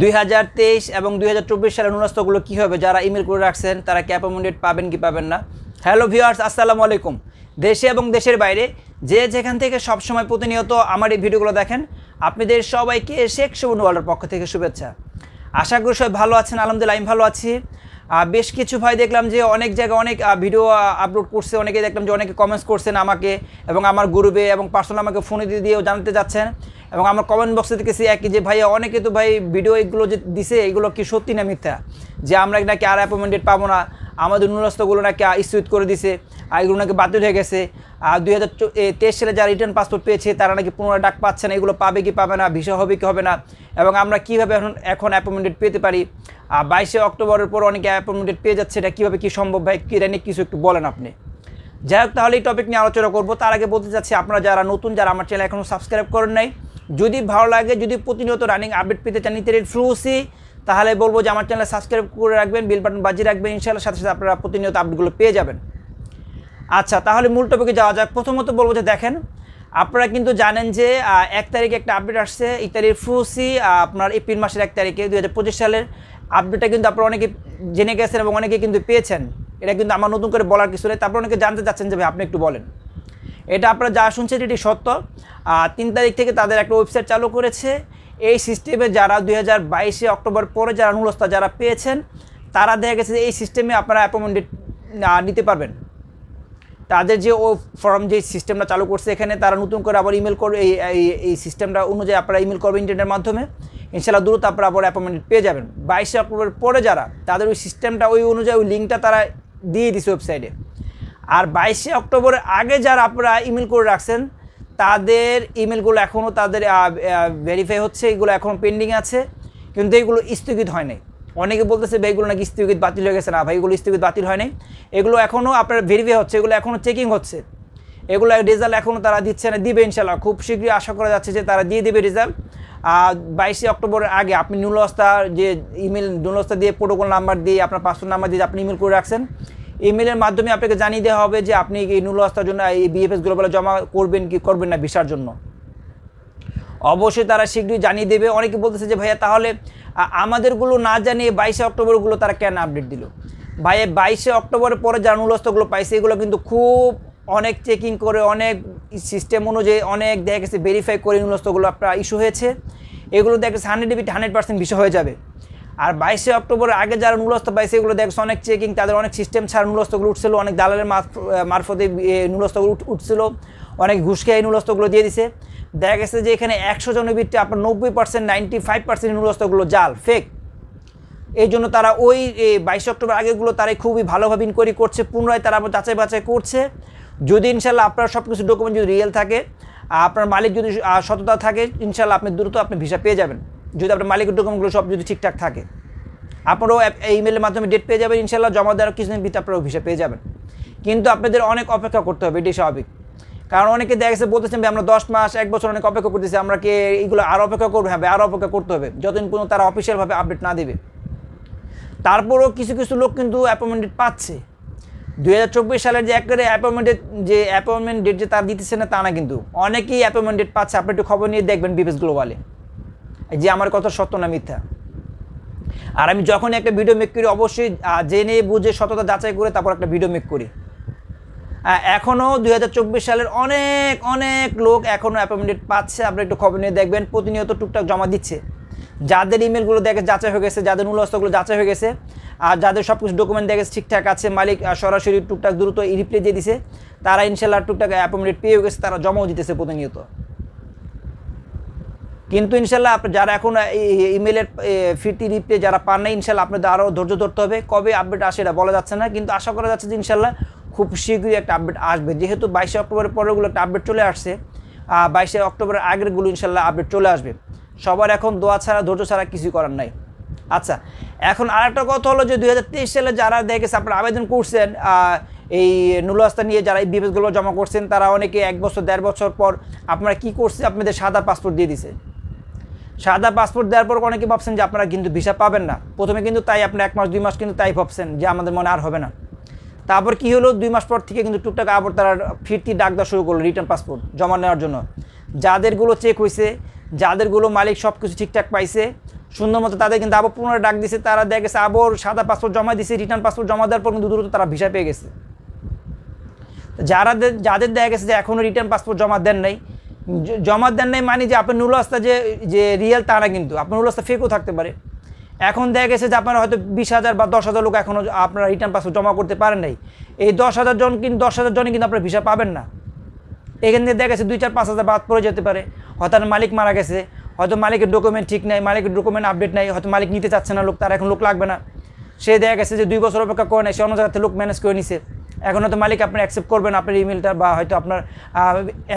2023 এবং 2024 সালের নুরস্তগুলো কী হবে, যারা ইমেল করে রাখছেন তারা কি অ্যাপয়েন্টমেন্ট পাবেন কি পাবেন না। হ্যালো ভিউয়ার্স, আসসালামু আলাইকুম। দেশে এবং দেশের বাইরে যে যেখান থেকে সবসময় প্রতিনিয়ত আমার এই ভিডিওগুলো দেখেন, আপনাদের সবাইকে শেখ সুবর্ণ ওয়ার্ল্ডের পক্ষ থেকে শুভেচ্ছা। আশা করি সবাই ভালো আছেন। আলহামদুলিল্লাহ আমি ভালো আছি। বেশ কিছু ভাই দেখলাম যে অনেক জায়গায় অনেক ভিডিও আপলোড করছে, অনেকে দেখলাম যে অনেকে কমেন্টস করছেন আমাকে এবং আমার গ্রুপে এবং পার্সোনাল আমাকে ফোনে দিয়েও জানতে চাচ্ছেন এবং আমার কমেন্ট বক্সে দেখেছি একই যে ভাই অনেকে তো ভাই ভিডিও এগুলো যে দিছে এগুলো কি সত্যি না মিথ্যা, যে আমরা নাকি আর অ্যাপয়েন্টমেন্ট পাবো না, আমাদের নুরস্তগুলো নাকি স্থগিত করে দিছে, আর এগুলো নাকি বাতিল হয়ে গেছে। আর 2023 সালে যারা রিটার্ন পাসপোর্ট পেয়েছে তারা নাকি পুনরায় ডাক পাচ্ছে না, এগুলো পাবে কি পাবে না, ভিসা হবে কি হবে না, এবং আমরা কীভাবে এখন অ্যাপয়েন্টমেন্ট পেতে পারি। 22 অক্টোবরের পর অনেকে অ্যাপয়েন্টমেন্ট পেয়ে যাচ্ছে, এটা কীভাবে কী সম্ভব ভাই, কী নিয়ে কিছু একটু বলেন আপনি। যাই হোক, তাহলে এই টপিক নিয়ে আলোচনা করবো। তার আগে বলতে চাচ্ছি, আপনারা যারা নতুন, যারা আমার চ্যানেল এখনও সাবস্ক্রাইব করেন নাই, যদি ভালো লাগে, যদি প্রতিনিয়ত রানিং আপডেট পেতে চান নিতে ফ্লুসি, তাহলে বলবো যে আমার চ্যানেল সাবস্ক্রাইব করে রাখবেন, বেল বাটন বাজিয়ে রাখবেন, ইনশাআল্লাহ সাথে সাথে আপনারা প্রতিনিয়ত আপডেটগুলো পেয়ে যাবেন। আচ্ছা, তাহলে মূল টপিকে যাওয়া যাক। প্রথমত বলবো যে দেখেন, আপনারা কিন্তু জানেন যে 1 তারিখে একটা আপডেট আসছে, ইতালির ফ্লুসি আপনার এপ্রিল মাসের 1 তারিখে 2025 সালের আপডেটটা কিন্তু আপনারা অনেকে জেনে গেছেন এবং অনেকে কিন্তু পেয়েছেন। এটা কিন্তু আমার নতুন করে বলার কিছু নেই। তারপর অনেকে জানতে চাচ্ছেন যে ভাই আপনি একটু বলেন। এটা আপনারা যা শুনছেন এটি সত্য। 3 তারিখ থেকে তাদের একটা ওয়েবসাইট চালু করেছে। এই সিস্টেমে যারা 2022 অক্টোবর পরে যারা নুরস্তা যারা পেয়েছেন, তারা দেখা গেছে যে এই সিস্টেমে আপনারা অ্যাপয়েন্টমেন্ট নিতে পারবেন। তাদের যে ফর্ম যে সিস্টেমটা চালু করছে, এখানে তারা নতুন করে আবার ইমেল করবে, এই সিস্টেমটা অনুযায়ী আপনারা ইমেল করবেন ইন্টারনেটের মাধ্যমে, ইনশাআল্লাহ দ্রুত আপনারা আবার অ্যাপয়েন্টমেন্ট পেয়ে যাবেন। 22 অক্টোবর পরে যারা, তাদের ওই সিস্টেমটা ওই অনুযায়ী ওই লিঙ্কটা তারা দিয়ে দিছে ওয়েবসাইটে। আর 22 অক্টোবরের আগে যারা আপনারা ইমেল করে রাখছেন, তাদের ইমেলগুলো এখনও তাদের ভেরিফাই হচ্ছে, এগুলো এখনও পেন্ডিং আছে, কিন্তু এইগুলো স্থগিত হয় নাই। অনেকে বলতেছে ভাই এগুলো নাকি স্থগিত বাতিল হয়ে গেছে। না ভাই, এগুলো স্থগিত বাতিল হয় নাই, এগুলো এখনও আপনার ভেরিফাই হচ্ছে, এগুলো এখনও চেকিং হচ্ছে, এগুলো রেজাল্ট এখনও তারা দিচ্ছে না, দিবে ইনশাআল্লাহ। খুব শীঘ্রই আশা করা যাচ্ছে যে তারা দিয়ে দেবে রেজাল্ট। 22 অক্টোবরের আগে আপনি নুরস্তার যে ইমেল, নুরস্তা দিয়ে প্রোটোকল নাম্বার দিয়ে আপনার পাসপোর্ট নাম্বার দিয়ে আপনি ইমেল করে রাখছেন, ইমেলের মাধ্যমে আপনাকে জানিয়ে দেওয়া হবে যে আপনি এই নুরস্তার জন্য এই বিএফএস গ্লোবালে জমা করবেন কি করবেন না ভিসার জন্য। অবশ্যই তারা শীঘ্রই জানিয়ে দেবে। অনেকে বলতেছে যে ভাইয়া তাহলে আমাদেরগুলো না জানিয়ে 22 অক্টোবরগুলো তারা কেন আপডেট দিল। ভাই 22 অক্টোবরের পরে যারা নুরস্তগুলো পাইছে, এগুলো কিন্তু খুব অনেক চেকিং করে, অনেক সিস্টেম অনুযায়ী অনেক দেখা গেছে ভেরিফাই করে নুরস্তগুলো আপনার ইস্যু হয়েছে। এগুলো দেখা গেছে 100% ভিসা হয়ে যাবে। আর 22 অক্টোবরের আগে যারা নুরস্ত পাইছে, এগুলো দেখছে অনেক চেকিং, তাদের অনেক সিস্টেম ছাড়া নুরস্তগুলো উঠছিল, অনেক দালালের মারফতে নুরস্তগুলো উঠছিল, অনেক ঘুষ খেয়ে নুরস্তগুলো দিয়ে দিছে। দেখা গেছে যে এখানে 100 জনের ভিত্তি আপনার 90% 95% নুরস্তগুলো জাল, ফেক। এই জন্য তারা ওই 22 অক্টোবর আগেগুলো তারাই খুবই ভালোভাবে ইনকোয়ারি করছে, পুনরায় তারা আবার যাচাই বাছাই করছে। যদি ইনশাল্লাহ আপনার সব কিছু ডকুমেন্ট যদি রিয়েল থাকে, আপনার মালিক যদি সততা থাকে, ইনশাল্লাহ আপনি দ্রুত আপনি ভিসা পেয়ে যাবেন। যদি আপনার মালিকের ডকুমেন্টগুলো সব যদি ঠিকঠাক থাকে, আপনারাও ইমেলের মাধ্যমে ডেট পেয়ে যাবেন ইনশাল্লাহ। জমা দেওয়ার কিছুদিন ভিতরে আপনারাও ভিসা পেয়ে যাবেন। কিন্তু আপনাদের অনেক অপেক্ষা করতে হবে, এটি স্বাভাবিক। কারণ অনেকে দেখা গেছে বলতেছেন আমরা 10 মাস 1 বছর অনেক অপেক্ষা করতেছি, আমরা কি এইগুলো আরও অপেক্ষা করবো? হ্যাঁ, আরও অপেক্ষা করতে হবে যতদিন পর্যন্ত তারা অফিসিয়ালভাবে আপডেট না দেবে। তারপরেও কিছু কিছু লোক কিন্তু অ্যাপয়েন্টমেন্ট পাচ্ছে। 2024 সালের যে একেবারে অ্যাপয়েন্টমেন্ট ডেট যে তারা দিতেছে না তা না, কিন্তু অনেকেই অ্যাপয়েন্টমেন্ট ডেট পাচ্ছে। আপনি একটু খবর নিয়ে দেখবেন বিএফএস গ্লোবালে, যে আমার কথা সত্য না মিথ্যা। আর আমি যখনই একটা ভিডিও মেক করি, অবশ্যই জেনে বুঝে সততা যাচাই করে তারপর একটা ভিডিও মেক করি। এখনও 2024 সালের অনেক লোক এখনও অ্যাপয়েন্টমেন্ট পাচ্ছে। আপনি একটু খবর নিয়ে দেখবেন, প্রতিনিয়ত টুকটাক জমা দিচ্ছে। যাদের ইমেলগুলো দেখে যাচাই হয়ে গেছে, যাদের নুরস্তগুলো যাচাই হয়ে গেছে, আর যাদের সব কিছু ডকুমেন্ট দেখে ঠিকঠাক আছে, মালিক সরাসরি টুকটাক দ্রুত রিপ্লাই দিয়ে দিছে, তারা ইনশাল্লাহ টুকটাক অ্যাপয়েন্টমেন্ট পেয়েও গেছে, তারা জমাও দিতেছে প্রতিনিয়ত। কিন্তু ইনশাল্লাহ আপনি যারা এখন ইমেলের ফিরতি রিপ্লাই যারা পান নাই, ইনশাল্লাহ আপনাদের আরও ধৈর্য ধরতে হবে। কবে আপডেট আসে এটা বলা যাচ্ছে না, কিন্তু আশা করা যাচ্ছে যে ইনশাল্লাহ খুব শীঘ্রই একটা আপডেট আসবে। যেহেতু 22 অক্টোবরের পরেরগুলো একটা আপডেট চলে আসছে, 22 অক্টোবরের আগেরগুলো ইনশাল্লাহ আপডেট চলে আসবে। সবার এখন দোয়া ছাড়া, ধৈর্য ছাড়া কিছুই করার নাই। আচ্ছা, এখন আরেকটা কথা হলো যে 2023 সালে যারা দেখেছে আপনারা আবেদন করছেন এই নুরস্তা নিয়ে, যারা এই বিএফএসগুলো জমা করছেন, তারা অনেকে 1 বছর 1.5 বছর পর আপনারা কী করছে, আপনাদের সাদা পাসপোর্ট দিয়ে দিছে। সাদা পাসপোর্ট দেওয়ার পর অনেকে ভাবছেন যে আপনারা কিন্তু ভিসা পাবেন না। প্রথমে কিন্তু তাই আপনার 1 মাস 2 মাস কিন্তু তাই ভাবছেন যে আমাদের মনে আর হবে না। তারপর কী হলো, 2 মাস পর থেকে কিন্তু টুকটাক আবার তারা ফিরতি ডাক দেওয়া শুরু করলো রিটার্ন পাসপোর্ট জমা নেওয়ার জন্য। যাদেরগুলো চেক হয়েছে, যাদেরগুলো মালিক সব কিছু ঠিকঠাক পাইছে, সুন্দর মতো তাদের কিন্তু আবার পুনরায় ডাক দিছে, তারা দেখা গেছে আবার সাদা পাসপোর্ট জমা দিছে, রিটার্ন পাসপোর্ট জমা দেওয়ার পর কিন্তু দ্রুত তারা ভিসা পেয়ে গেছে। যাদের দেখা গেছে যে এখনও রিটার্ন পাসপোর্ট জমা দেন নাই মানে যে আপনার নুলস্তা যে রিয়েল তা না, কিন্তু আপনার নুলস্তা ফেকও থাকতে পারে। এখন দেখা গেছে যে আপনারা হয়তো 20,000 বা 10,000 লোক এখনও আপনারা রিটার্ন পাসপোর্ট জমা করতে পারেন নাই। এই 10,000 জনই কিন্তু আপনার ভিসা পাবেন না। এখান থেকে দেখা গেছে 2-4-5,000 বাদ পড়ে যেতে পারে। হয়তো মালিক মারা গেছে, হয়তো মালিকের ডকুমেন্ট ঠিক নাই, মালিকের ডকুমেন্ট আপডেট নাই, হয়তো মালিক নিতে চাচ্ছে না লোক, তার এখন লোক লাগবে না। সে দেখা গেছে যে 2 বছর অপেক্ষা করে নেয়, সে অন্য জায়গাতে লোক ম্যানেজ করে নিছে। এখন হয়তো মালিক আপনার অ্যাকসেপ্ট করবে না আপনার ইমেলটা, বা হয়তো আপনার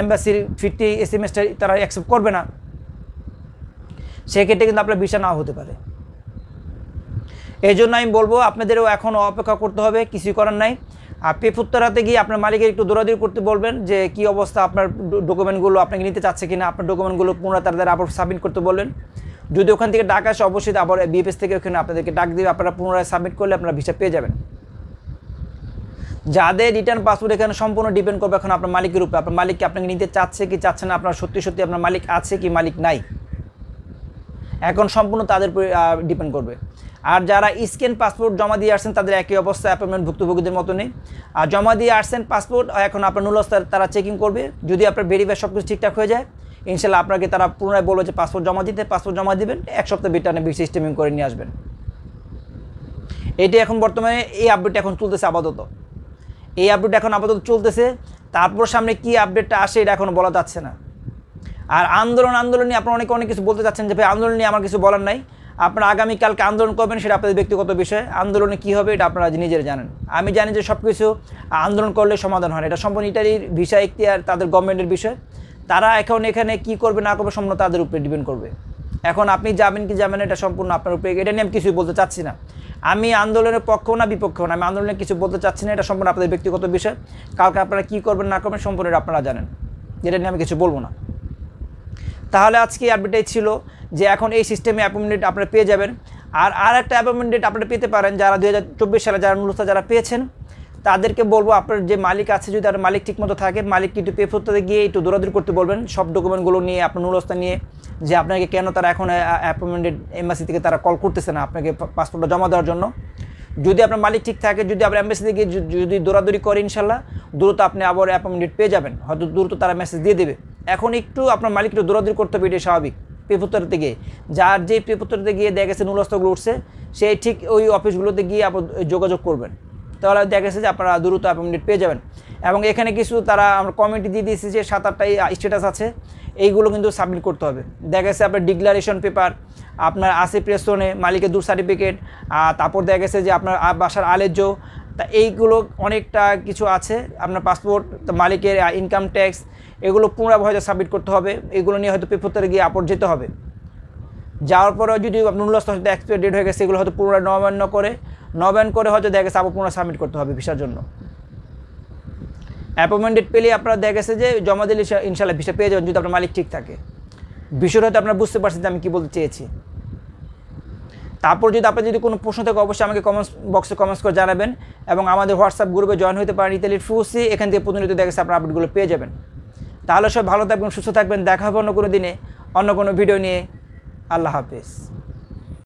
এম্বাসির ফিটি SMS-টা তারা অ্যাকসেপ্ট করবে না। সেক্ষেত্রে কিন্তু আপনার ভিসা নাও হতে পারে। এই জন্য আমি বলবো আপনাদেরও এখন অপেক্ষা করতে হবে, কিছুই করার নাই। আর পেফুত্তরাতে গিয়ে আপনার মালিকের একটু দৌড়াদৌড়ি করতে বলবেন যে কী অবস্থা, আপনার ডকুমেন্টগুলো আপনাকে নিতে চাচ্ছে কিনা, আপনার ডকুমেন্টগুলো পুনরায় তাদের আবার সাবমিট করতে বলবেন। যদি ওখান থেকে ডাক আসে অবশ্যই আবার BFS থেকে ওখানে আপনাদেরকে ডাক দিবে, আপনারা পুনরায় সাবমিট করলে আপনারা ভিসা পেয়ে যাবেন। যাদের রিটার্ন পাসপোর্ট এখানে সম্পূর্ণ ডিপেন্ড করবে এখন আপনার মালিকের উপরে, আপনার মালিককে আপনাকে নিতে চাচ্ছে কি চাচ্ছে না, আপনার সত্যি সত্যি আপনার মালিক আছে কি মালিক নাই, এখন সম্পূর্ণ তাদের উপরে ডিপেন্ড করবে। আর যারা স্ক্যান পাসপোর্ট জমা দিয়ে আসছেন তাদের একই অবস্থা অ্যাপয়েন্টমেন্ট ভুক্তভোগীদের মতো নেই। আর জমা দিয়ে আসছেন পাসপোর্ট, এখন আপনার নুলস্তার তারা চেকিং করবে। যদি আপনার ভেরিফাই সব কিছু ঠিকঠাক হয়ে যায়, ইনশাল্লাহ আপনাকে তারা পুনরায় বলবে যে পাসপোর্ট জমা জমা দিবেন, 1 সপ্তাহ রিটার্নে ভিসা স্টেমিং করে নিয়ে আসবেন। এটি এখন বর্তমানে এই আপডেট এখন চলতেছে আপাতত, এই আপডেট এখন আপাতত চলতেছে। তারপর সামনে কি আপডেটটা আসে এটা এখনও বলা যাচ্ছে না। আর আন্দোলন নিয়ে আপনারা অনেক কিছু বলতে চাচ্ছেন যে ভাই আন্দোলন নিয়ে আমার কিছু বলার নাই। আপনারা আগামীকালকে আন্দোলন করবেন, সেটা আপনাদের ব্যক্তিগত বিষয়। আন্দোলনে কী হবে এটা আপনারা নিজেরা জানেন। আমি জানি যে সব কিছু আন্দোলন করলে সমাধান হয় না, এটা সম্পূর্ণ ইটালির ভিসা ইখতিয়ার তাদের গভর্নমেন্টের বিষয়। তারা এখন এখানে কী করবে না করবে সম্পূর্ণ তাদের উপরে ডিপেন্ড করবে। এখন আপনি যাবেন কি যাবেন এটা সম্পূর্ণ আপনার উপরে, এটা নিয়ে আমি কিছুই বলতে চাচ্ছি না। আমি আন্দোলনের পক্ষেও না বিপক্ষেও না, আমি আন্দোলনে কিছু বলতে চাচ্ছি না, এটা সম্পূর্ণ আপনাদের ব্যক্তিগত বিষয়। কালকে আপনারা কী করবেন না করবেন সম্পূর্ণ আপনারা জানেন, এটা নিয়ে আমি কিছু বলবো না। তাহলে আজকে আপডেটটাই ছিল যে এখন এই সিস্টেমে অ্যাপয়েন্টমেন্ট ডেট আপনারা পেয়ে যাবেন। আর একটা অ্যাপয়েন্টমেন্ট ডেট আপনারা পেতে পারেন যারা 2024 সালে যারা নুলস্তা যারা পেয়েছেন, তাদেরকে বলবো আপনার যে মালিক আছে যদি তার মালিক ঠিকমতো থাকে, মালিককে একটু পেফুত্তরে গিয়ে একটু দৌড়াদৌড়ি করতে বলবেন সব ডকুমেন্টগুলো নিয়ে, আপনার নুলস্তা নিয়ে, যে আপনাকে কেন তারা এখন অ্যাপয়েন্টমেন্ট ডেট এম্বাসি থেকে তারা কল করতেছে না আপনাকে পাসপোর্টটা জমা দেওয়ার জন্য। যদি আপনার মালিক ঠিক থাকে, যদি আপনার এম্বাসি থেকে যদি দৌড়াদৌড়ি করে ইনশাল্লাহ দ্রুত আপনি আবার অ্যাপয়েন্টমেন্ট ডেট পেয়ে যাবেন, হয়তো দ্রুত তারা মেসেজ দিয়ে দেবে। এখন একটু আপনার মালিক একটু দৌড়াদৌড়ি করতে হবে, এটাই স্বাভাবিক। পেপুত্তরাতে গিয়ে যার যে পেপুত্তরাতে গিয়ে দেখা গেছে নুলস্তাগুলো উঠছে, সেই ঠিক ওই অফিসগুলোতে গিয়ে আপনার যোগাযোগ করবেন, তাহলে দেখা গেছে যে আপনারা দ্রুত অ্যাপয়েন্টমেন্ট পেয়ে যাবেন। এবং এখানে কিছু তারা আমরা কমিটি দিয়ে দিয়েছি যে 7-8টাই স্ট্যাটাস আছে, এইগুলো কিন্তু সাবমিট করতে হবে। দেখা গেছে আপনার ডিক্লারেশন পেপার, আপনার আসে প্রেসনে মালিকের দূর সার্টিফিকেট, তারপর দেখা গেছে যে আপনার বাসার আলেজ্য, তা এইগুলো অনেকটা কিছু আছে। আপনার পাসপোর্ট, মালিকের ইনকাম ট্যাক্স, এগুলো পুনরায় হয়তো সাবমিট করতে হবে। এগুলো নিয়ে হয়তো পেপুত্তরে গিয়ে আপলোড যেতে হবে। যাওয়ার পরে যদি আপনার নুলস্তা হয়তো এক্সপায়ার ডেট হয়ে গেছে, এগুলো হয়তো পুনরায় নবায়ন করে হয়তো দেখা গেছে আবার পুনরায় সাবমিট করতে হবে ভিসার জন্য। অ্যাপয়েন্টমেন্ট ডেট পেলে আপনারা দেখা গেছে যে জমা দিলে ইনশাল্লাহ ভিসা পেয়ে যাবেন, যদি আপনার মালিক ঠিক থাকে। বিষয়টা হয়তো আপনারা বুঝতে পারছেন যে আমি কী বলতে চেয়েছি। তারপর যদি আপনার যদি কোনো প্রশ্ন থাকে অবশ্যই আমাকে কমেন্টস বক্সে কমেন্টস করে জানাবেন, এবং আমাদের হোয়াটসঅ্যাপ গ্রুপে জয়েন হতে পারেন ইতালির ফুসি, এখান থেকে প্রতিনিয়ত দেখা গেছে আপনার আপডেটগুলো পেয়ে যাবেন। তাহলে সব ভালো থাকবেন, সুস্থ থাকবেন, দেখা হবে অন্য কোনো দিনে অন্য কোনো ভিডিও নিয়ে। আল্লাহ হাফেজ।